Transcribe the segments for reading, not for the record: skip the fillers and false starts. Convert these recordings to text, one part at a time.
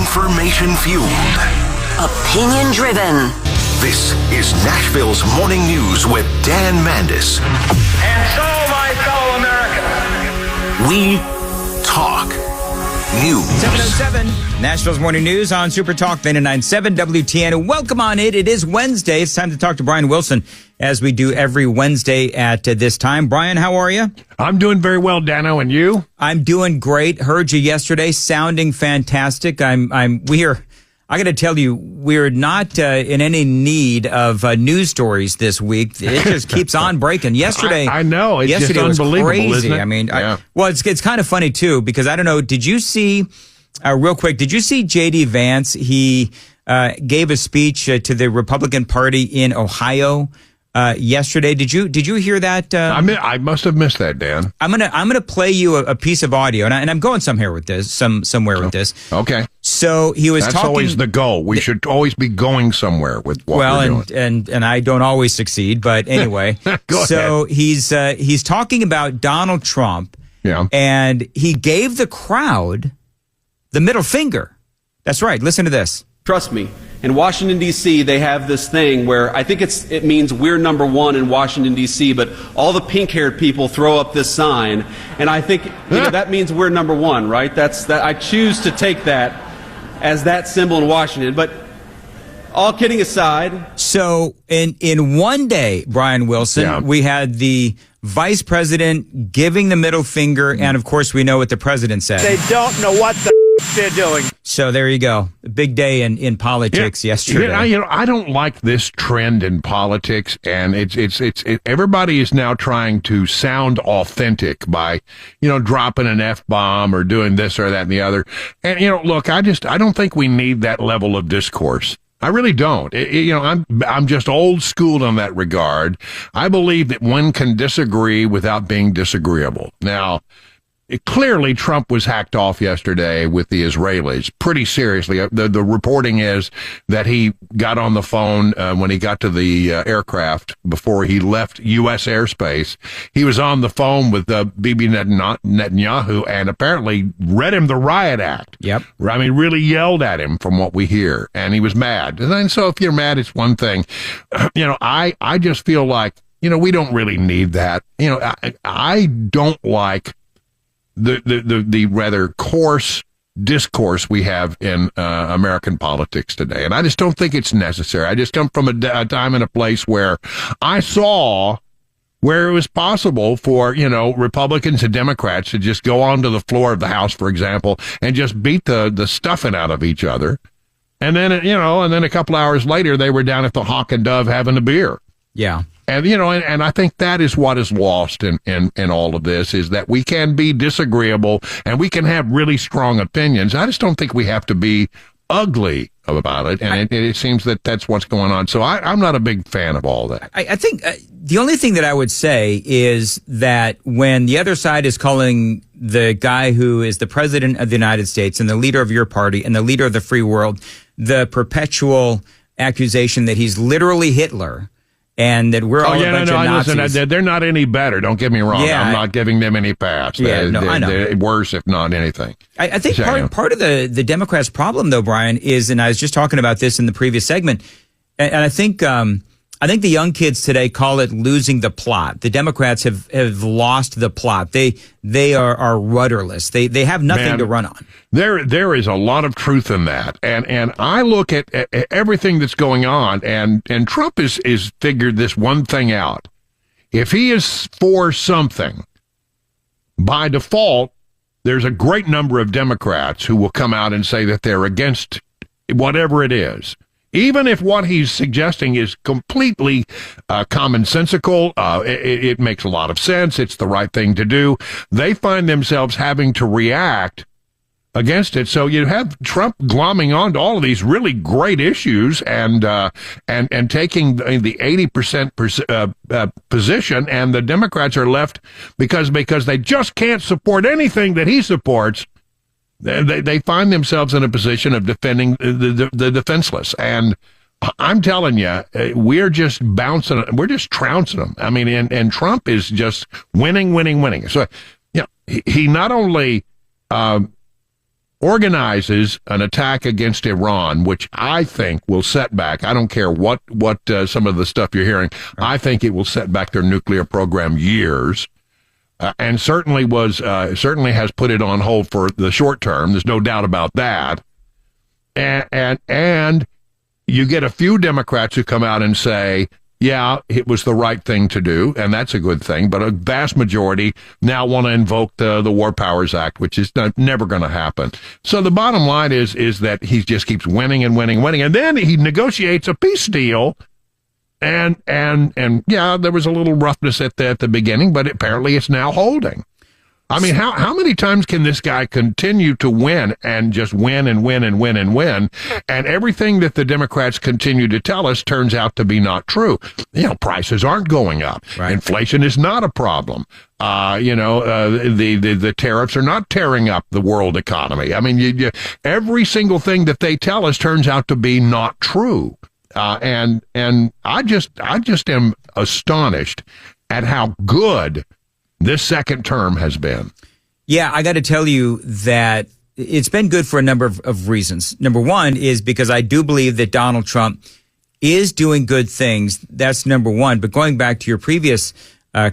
Information-fueled. Opinion-driven. This is Nashville's Morning News with Dan Mandis. And so, my fellow Americans, We talk news. 7:07, Nashville's Morning News on Super Talk 99.7 WTN. Welcome on it. It is Wednesday. It's time to talk to Brian Wilson, as we do every Wednesday at this time. Brian, how are you? I'm doing very well, Dano, and you? I'm doing great. Heard you yesterday, sounding fantastic. I got to tell you, we're not in any need of news stories this week. It just keeps on breaking. Yesterday, I know. It's yesterday just unbelievable, was crazy. isn't it? I mean, yeah. It's kind of funny too, because I don't know. Did you see, real quick? Did you see J.D. Vance? He gave a speech to the Republican Party in Ohio yesterday. Did you hear that? I must have missed that, Dan. I'm gonna play you a piece of audio, and I'm going somewhere with this. With this. Okay. So he was That's talking. always the goal. We should always be going somewhere with what we're doing. and I don't always succeed, but anyway. Go ahead. He's talking about Donald Trump. Yeah. And he gave the crowd the middle finger. That's right. Listen to this. Trust me. In Washington, D.C., they have this thing where I think it means we're number one in Washington, D.C., but all the pink-haired people throw up this sign, and I think that means we're number one, right? I choose to take that as that symbol in Washington. But all kidding aside. So in one day, Brian Wilson, we had the vice president giving the middle finger, and of course we know what the president said. they don't know what the they're doing. So there you go. A big day in politics yesterday. I don't like this trend in politics, and everybody is now trying to sound authentic by, dropping an F-bomb or doing this or that and the other. And, look, I don't think we need that level of discourse. I really don't. I'm just old school in that regard. I believe that one can disagree without being disagreeable. Now, clearly, Trump was hacked off yesterday with the Israelis pretty seriously. The reporting is that he got on the phone when he got to the aircraft before he left U.S. airspace. He was on the phone with Bibi Netanyahu and apparently read him the riot act. Yep. I mean, really yelled at him from what we hear, and he was mad. And so if you're mad, it's one thing. I just feel like, we don't really need that. I don't like the rather coarse discourse we have in American politics today. And I just don't think it's necessary. I just come from a time and a place where I saw where it was possible for, Republicans and Democrats to just go onto the floor of the House, for example, and just beat the stuffing out of each other. And then, and then a couple hours later, they were down at the Hawk and Dove having a beer. Yeah. And, and I think that is what is lost in all of this, is that we can be disagreeable and we can have really strong opinions. I just don't think we have to be ugly about it. And it seems that that's what's going on. So I'm not a big fan of all that. I think the only thing that I would say is that when the other side is calling the guy who is the president of the United States and the leader of your party and the leader of the free world, the perpetual accusation that he's literally Hitler, and that we're all a bunch of Nazis. Listen, they're not any better. Don't get me wrong. Yeah, I'm not giving them any pass. I know. They're worse, if not anything. I think part of the Democrats' problem, though, Brian, is, and I was just talking about this in the previous segment, and I think the young kids today call it losing the plot. The Democrats have lost the plot. They are rudderless. They have nothing to run on. There is a lot of truth in that. And I look at everything that's going on, and Trump is figured this one thing out. If he is for something, by default, there's a great number of Democrats who will come out and say that they're against whatever it is. Even if what he's suggesting is completely commonsensical, it makes a lot of sense, it's the right thing to do, they find themselves having to react against it. So you have Trump glomming onto all of these really great issues and taking the 80% position, and the Democrats are left because they just can't support anything that he supports. They find themselves in a position of defending the defenseless. And I'm telling you, we're just we're just trouncing them. I mean, and Trump is just winning. So, he not only organizes an attack against Iran, which I think will set back, I don't care what some of the stuff you're hearing, I think it will set back their nuclear program years, and certainly has put it on hold for the short term. There's no doubt about that. And you get a few Democrats who come out and say, yeah, it was the right thing to do, and that's a good thing, but a vast majority now want to invoke the War Powers Act, which is never going to happen. So the bottom line is that he just keeps winning and winning, and then he negotiates a peace deal, and yeah, there was a little roughness at the beginning, but apparently it's now holding. I mean, how many times can this guy continue to win and just win and win and win and win? And everything that the Democrats continue to tell us turns out to be not true. Prices aren't going up. Right. Inflation is not a problem. The tariffs are not tearing up the world economy. I mean, every single thing that they tell us turns out to be not true. And I just am astonished at how good this second term has been. Yeah, I got to tell you that it's been good for a number of reasons. Number one is because I do believe that Donald Trump is doing good things. That's number one. But going back to your previous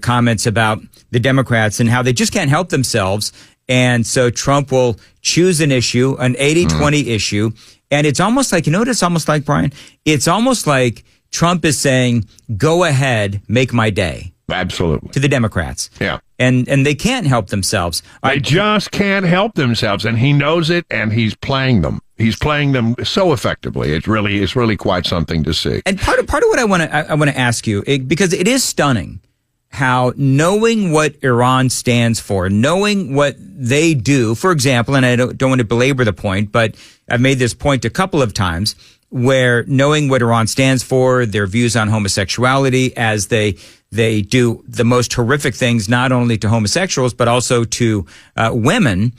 comments about the Democrats and how they just can't help themselves. And so Trump will choose an issue, an 80-20 issue. And it's almost like, you know what it's almost like, Brian? It's almost like Trump is saying, go ahead, make my day. Absolutely. To the Democrats. Yeah. And they can't help themselves. They just can't help themselves, and he knows it, and he's playing them. He's playing them so effectively. It's really quite something to see. And part of what I want to ask you, because it is stunning how knowing what Iran stands for, knowing what they do, for example, and I don't want to belabor the point, but I've made this point a couple of times, where knowing what Iran stands for, their views on homosexuality, as they do the most horrific things, not only to homosexuals, but also to women.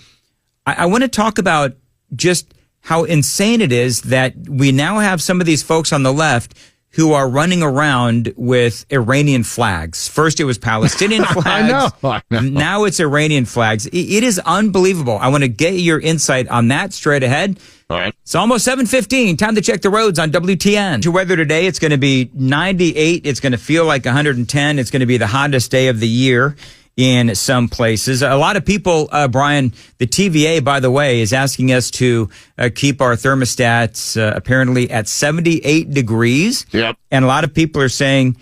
I want to talk about just how insane it is that we now have some of these folks on the left who are running around with Iranian flags. First, it was Palestinian flags. I know. Now it's Iranian flags. It is unbelievable. I want to get your insight on that straight ahead. All right. It's almost 7:15. Time to check the roads on WTN. To weather today, it's going to be 98. It's going to feel like 110. It's going to be the hottest day of the year in some places. A lot of people, Brian, the TVA, by the way, is asking us to keep our thermostats apparently at 78 degrees. Yep. And a lot of people are saying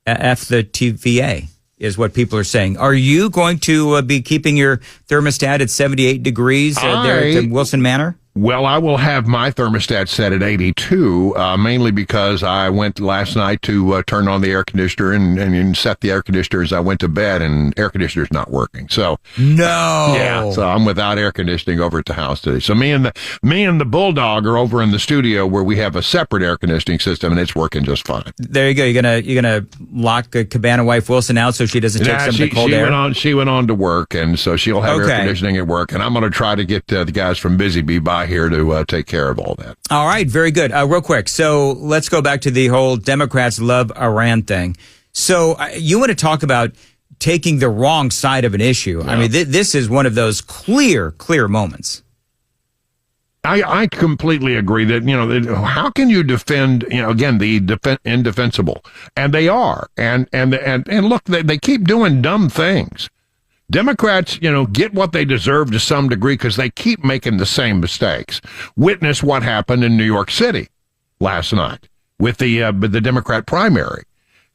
F the TVA is what people are saying. Are you going to be keeping your thermostat at 78 degrees there at Wilson Manor? Well, I will have my thermostat set at 82, mainly because I went last night to turn on the air conditioner and set the air conditioner as I went to bed, and air conditioner's not working. So no, yeah, so I'm without air conditioning over at the house today. So me and the bulldog are over in the studio where we have a separate air conditioning system, and it's working just fine. There you go. You're gonna lock Cabana wife Wilson out so she doesn't take some of the cold air. She went on to work, and so she'll have air conditioning at work, and I'm going to try to get the guys from Busy Bee by here to take care of all that. All right, very good. Real quick, so let's go back to the whole Democrats love Iran thing. So you want to talk about taking the wrong side of an issue. Yeah. I mean, this is one of those clear moments. I completely agree that, how can you defend, again, the indefensible? And they are. And look, they keep doing dumb things. Democrats, get what they deserve to some degree because they keep making the same mistakes. Witness what happened in New York City last night with the Democrat primary.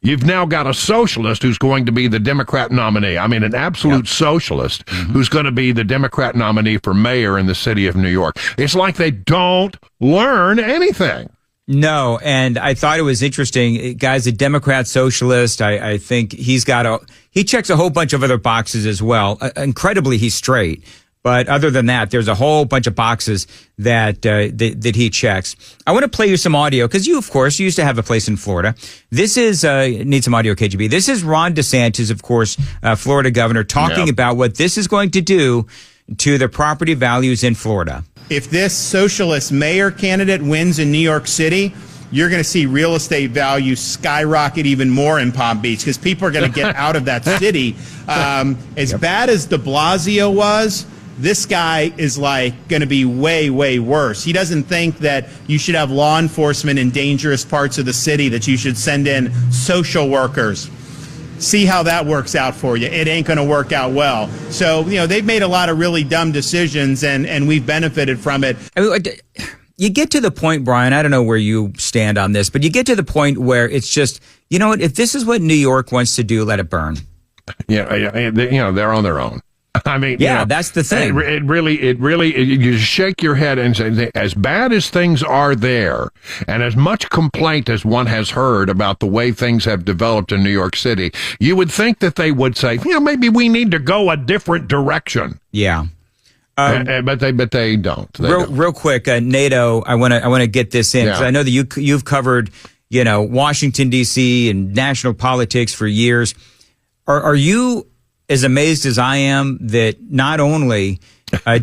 You've now got a socialist who's going to be the Democrat nominee. I mean, an absolute socialist who's going to be the Democrat nominee for mayor in the city of New York. It's like they don't learn anything. No, and I thought it was interesting. Guy's a Democrat socialist. I think he checks a whole bunch of other boxes as well. Incredibly, he's straight. But other than that, there's a whole bunch of boxes that he checks. I want to play you some audio because you, of course, used to have a place in Florida. This is, need some audio, KGB. This is Ron DeSantis, of course, Florida governor, talking about what this is going to do to the property values in Florida. If this socialist mayor candidate wins in New York City, you're going to see real estate values skyrocket even more in Palm Beach because people are going to get out of that city. As bad as de Blasio was, This guy is like going to be way, way worse. He doesn't think that you should have law enforcement in dangerous parts of the city, that you should send in social workers. See how that works out for you. It ain't going to work out well. So, they've made a lot of really dumb decisions, and we've benefited from it. I mean, you get to the point, Brian, I don't know where you stand on this, but you get to the point where it's just, you know what, if this is what New York wants to do, let it burn. Yeah, they're on their own. I mean, that's the thing. It really, you shake your head and say, as bad as things are there, and as much complaint as one has heard about the way things have developed in New York City, you would think that they would say, maybe we need to go a different direction. Yeah. But they don't. Real quick, NATO, I want to get this in, because I know that you've covered, Washington, D.C. and national politics for years. Are you as amazed as I am that not only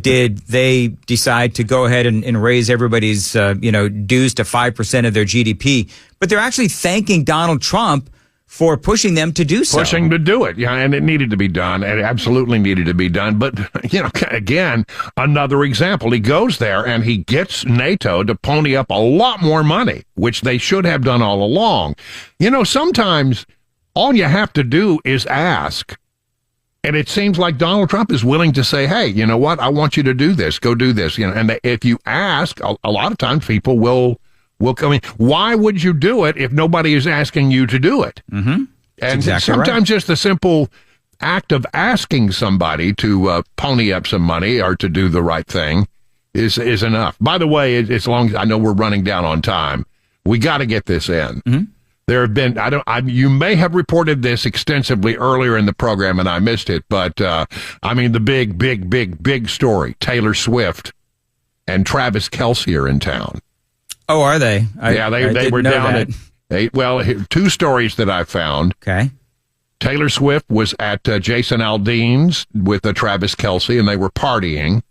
did they decide to go ahead and raise everybody's dues to 5% of their GDP, but they're actually thanking Donald Trump for pushing them to do so. Pushing to do it, and it needed to be done. It absolutely needed to be done. But, again, another example. He goes there and he gets NATO to pony up a lot more money, which they should have done all along. Sometimes all you have to do is ask. And it seems like Donald Trump is willing to say, hey, you know what? I want you to do this. Go do this. And if you ask, a lot of times people will come in. Why would you do it if nobody is asking you to do it? Mm-hmm. And exactly sometimes just the simple act of asking somebody to pony up some money or to do the right thing is enough. By the way, as long as I know we're running down on time, we got to get this in. Mm-hmm. There have been, you may have reported this extensively earlier in the program and I missed it, but the big story, Taylor Swift and Travis Kelce are in town. Oh, are they? They were down at, two stories that I found. Okay. Taylor Swift was at Jason Aldean's with Travis Kelce and they were partying.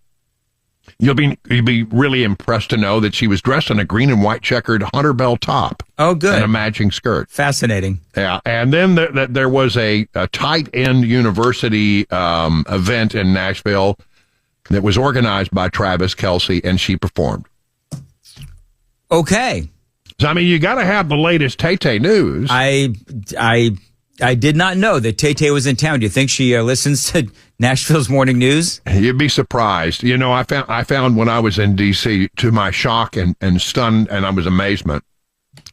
You'll be really impressed to know that she was dressed in a green and white checkered Hunter Bell top. Oh, good. And a matching skirt. Fascinating. Yeah, and then there was a tight end university event in Nashville that was organized by Travis Kelce, and she performed. Okay. So, you got to have the latest Tay-Tay news. I did not know that Tay-Tay was in town. Do you think she listens to Nashville's morning news? You'd be surprised. I found when I was in D.C., to my shock and stun, and I was amazement,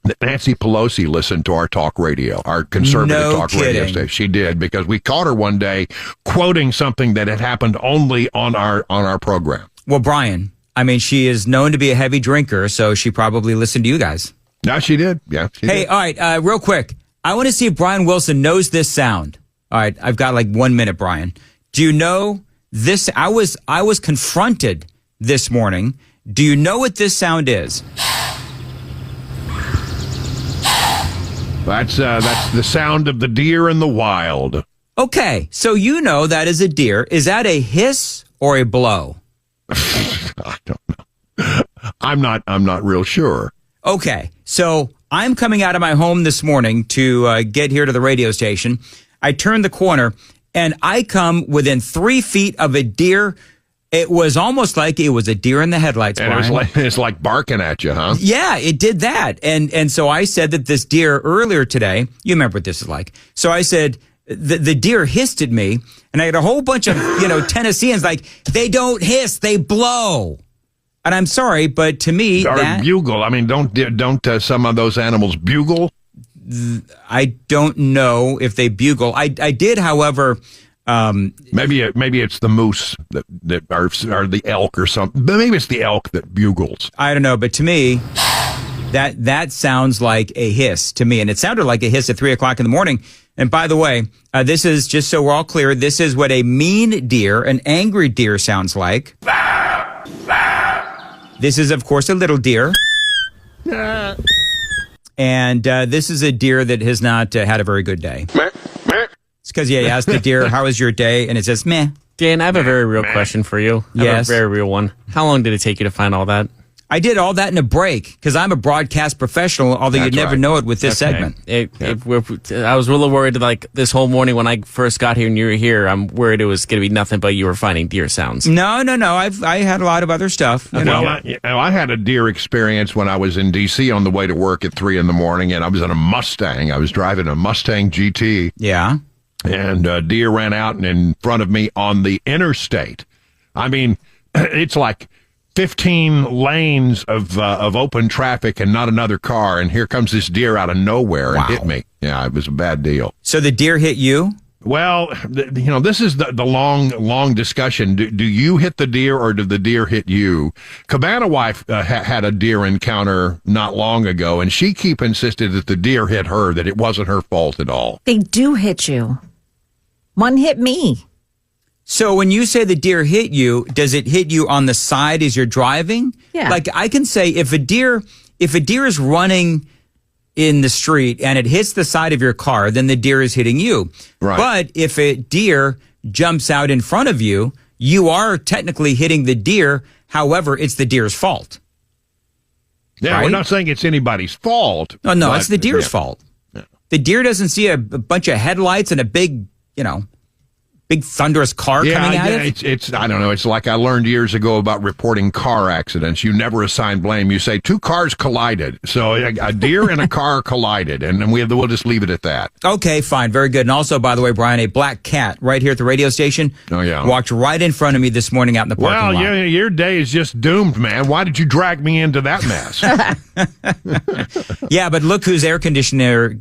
that Nancy Pelosi listened to our talk radio, our conservative talk radio station. She did, because we caught her one day quoting something that had happened only on our program. Well, Brian, she is known to be a heavy drinker, so she probably listened to you guys. No, she did. Yeah. She did. All right, real quick. I want to see if Brian Wilson knows this sound. All right, I've got like 1 minute, Brian. Do you know this? I was confronted this morning. Do you know what this sound is? That's the sound of the deer in the wild. Okay, so that is a deer. Is that a hiss or a blow? I don't know. I'm not real sure. Okay, so I'm coming out of my home this morning to get here to the radio station. I turn the corner, and I come within 3 feet of a deer. It was almost like it was a deer in the headlights, and Brian. It's like barking at you, huh? Yeah, it did that. And so I said that this deer earlier today, you remember what this is like. So I said, the deer hissed at me, and I had a whole bunch of, Tennesseans like, they don't hiss, they blow. And I'm sorry, but to me, or bugle. Don't some of those animals bugle? I don't know if they bugle. I did, however. Maybe it's the moose that or the elk or something. But maybe it's the elk that bugles. I don't know, but to me, that sounds like a hiss to me, and it sounded like a hiss at 3:00 in the morning. And by the way, this is just so we're all clear. This is what a mean deer, an angry deer, sounds like. This is, of course, a little deer. And this is a deer that has not had a very good day. It's because you asked the deer, how was your day? And it says, meh. Dan, I have a very real question for you. I have a very real one. How long did it take you to find all that? I did all that in a break because I'm a broadcast professional, although you'd never know it with this segment. I was really worried, like, this whole morning when I first got here and you were here, I'm worried it was going to be nothing but you were finding deer sounds. No. I had a lot of other stuff. I had a deer experience when I was in D.C. on the way to work at 3 a.m, and I was in a Mustang. I was driving a Mustang GT. Yeah. And a deer ran out in front of me on the interstate. I mean, it's like 15 lanes of open traffic and not another car, and here comes this deer out of nowhere and hit me. Yeah, it was a bad deal. So the deer hit you? Well, this is the long discussion. Do you hit the deer or did the deer hit you? Cabana Wife had a deer encounter not long ago, and she insisted that the deer hit her, that it wasn't her fault at all. They do hit you. One hit me. So when you say the deer hit you, does it hit you on the side as you're driving? Yeah. Like I can say if a deer is running in the street and it hits the side of your car, then the deer is hitting you. Right. But if a deer jumps out in front of you, you are technically hitting the deer. However, it's the deer's fault. Yeah, right? We're not saying it's anybody's fault. No, it's the deer's fault. Yeah. The deer doesn't see a bunch of headlights and a big thunderous car coming at it. It's I don't know. It's like I learned years ago about reporting car accidents. You never assign blame. You say 2 cars collided. So a deer and a car collided, and we'll just leave it at that. Okay, fine. Very good. And also, by the way, Brian, a black cat right here at the radio station walked right in front of me this morning out in the parking lot. Well, your day is just doomed, man. Why did you drag me into that mess? Yeah, but look whose air conditioner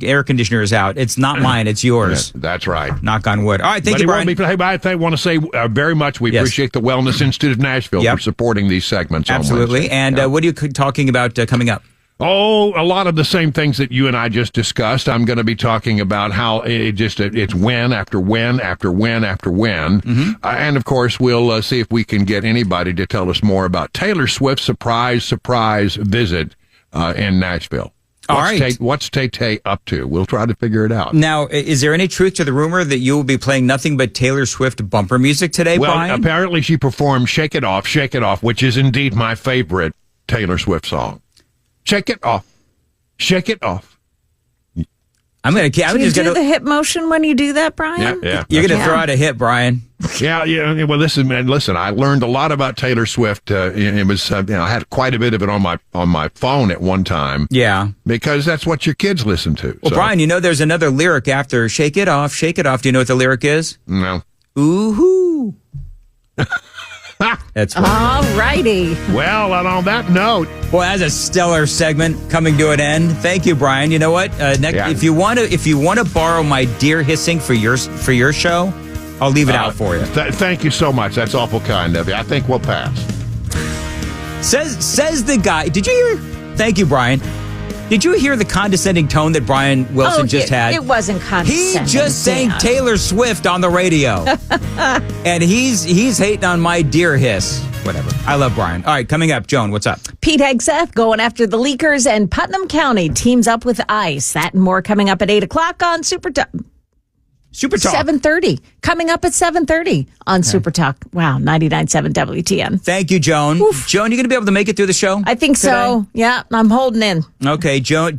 is out. It's not mine. It's yours. Yeah, that's right. Knock on wood. All right, thank you, Brian. I want to say very much we appreciate the Wellness Institute of Nashville for supporting these segments. Absolutely. And what are you talking about coming up? Oh, a lot of the same things that you and I just discussed. I'm going to be talking about how it's win after win after win after win. Mm-hmm. And, of course, we'll see if we can get anybody to tell us more about Taylor Swift's surprise visit in Nashville. What's Tay-Tay up to? We'll try to figure it out. Now, is there any truth to the rumor that you will be playing nothing but Taylor Swift bumper music today, Brian? Well, apparently she performed Shake It Off, which is indeed my favorite Taylor Swift song. Shake it off. Shake it off. Do you do the hip motion when you do that, Brian? Yeah. You're going to throw out a hit, Brian. Yeah. Well, listen. I learned a lot about Taylor Swift. It was, I had quite a bit of it on my phone at one time. Yeah, because that's what your kids listen to. Well, so. Brian, there's another lyric after "Shake It Off, Shake It Off." Do you know what the lyric is? No. Ooh-hoo. That's funny. All righty. Well, and on that note, well, as a stellar segment coming to an end. Thank you, Brian. You know what? If you want to borrow my deer hissing for your show, I'll leave it out for you. Thank you so much. That's awful kind of you. I think we'll pass. Says the guy. Did you hear? Thank you, Brian. Did you hear the condescending tone that Brian Wilson just had? It wasn't condescending. He just sang Taylor Swift on the radio. And he's hating on my deer hiss. Whatever. I love Brian. All right, coming up, Joan, what's up? Pete Hegseth going after the leakers, and Putnam County teams up with ICE. That and more coming up at 8 o'clock on Super Talk. 7:30. Coming up at 7:30 on Super Talk. Wow, 99.7 WTN. Thank you, Joan. Oof. Joan, you going to be able to make it through the show? I think today? So. Yeah, I'm holding in. Okay, Joan.